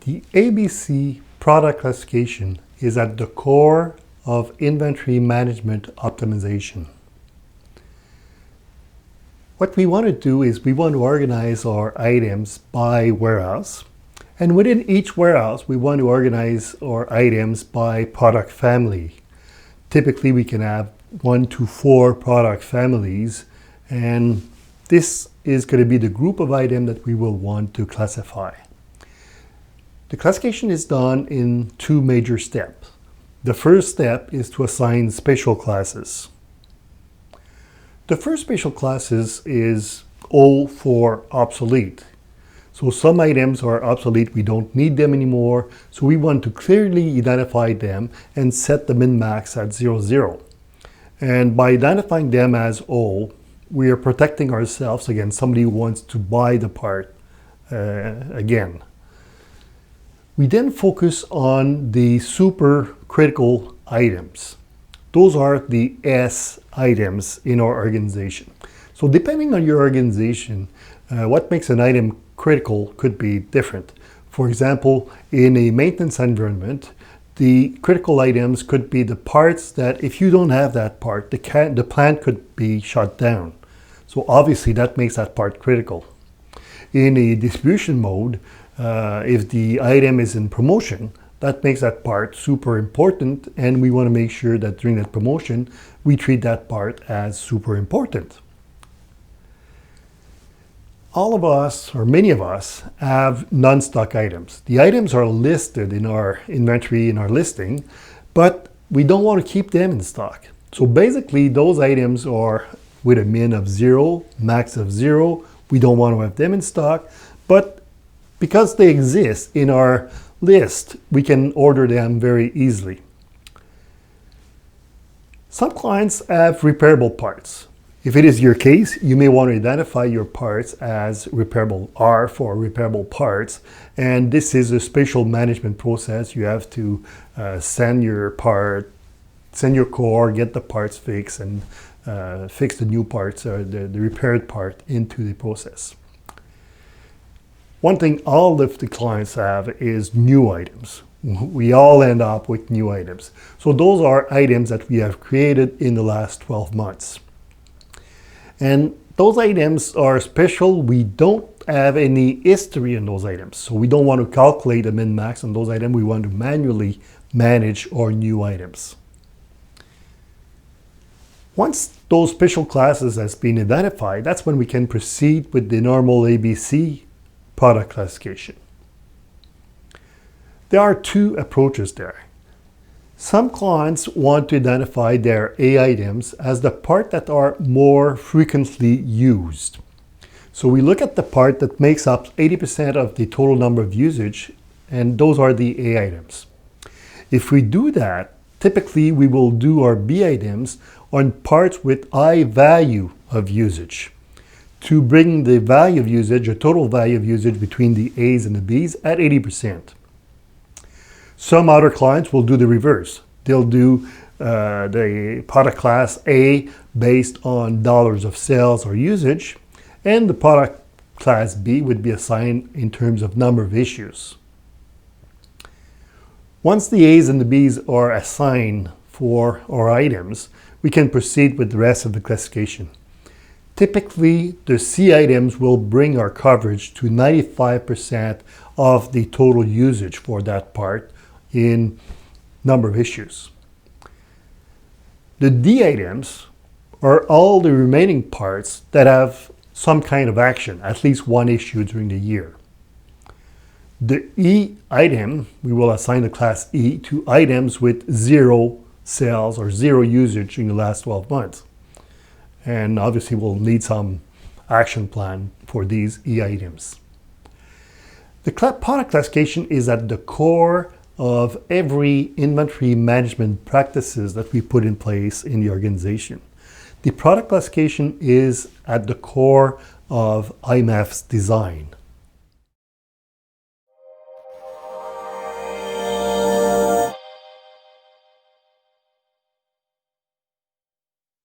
The ABC product classification is at the core of inventory management optimization. What we want to do is we want to organize our items by warehouse. And within each warehouse, we want to organize our items by product family. Typically, we can have 1 to 4 product families, and this is going to be the group of items that we will want to classify. The classification is done in 2 major steps. The first step is to assign special classes. The first special classes is O for obsolete. So some items are obsolete, we don't need them anymore, so we want to clearly identify them and set the min-max at 0, And by identifying them as O, we are protecting ourselves against somebody who wants to buy the part again. We then focus on the super critical items. Those are the S items in our organization. So depending on your organization, what makes an item critical could be different. For example, in a maintenance environment, the critical items could be the parts that if you don't have that part, the plant could be shut down. So obviously that makes that part critical. In a distribution mode, if the item is in promotion, that makes that part super important, and we want to make sure that during that promotion, we treat that part as super important. All of us, or many of us, have non-stock items. The items are listed in our inventory, in our listing, but we don't want to keep them in stock. So basically, those items are with a min of 0, max of 0. We don't want to have them in stock, but because they exist in our list, we can order them very easily. Some clients have repairable parts. If it is your case, you may want to identify your parts as repairable R for repairable parts, and this is a special management process. You have to send your core, get the parts fixed, and fix the new parts, the repaired part into the process. One thing all of the clients have is new items. We all end up with new items. So those are items that we have created in the last 12 months. And those items are special. We don't have any history in those items. So we don't want to calculate the min-max on those items. We want to manually manage our new items. Once those special classes has been identified, that's when we can proceed with the normal ABC product classification. There are 2 approaches there. Some clients want to identify their A items as the part that are more frequently used. So we look at the part that makes up 80% of the total number of usage, and those are the A items. If we do that, typically we will do our B items on parts with high value of usage to bring the value of usage, or total value of usage between the A's and the B's at 80%. Some other clients will do the reverse. They'll do the product class A based on dollars of sales or usage, and the product class B would be assigned in terms of number of issues. Once the A's and the B's are assigned for our items, we can proceed with the rest of the classification. Typically, the C items will bring our coverage to 95% of the total usage for that part in number of issues. The D items are all the remaining parts that have some kind of action, at least 1 issue during the year. The E item, we will assign the class E to items with 0 sales or 0 usage in the last 12 months. And obviously we'll need some action plan for these E items. The product classification is at the core of every inventory management practices that we put in place in the organization. The product classification is at the core of IMAF's design.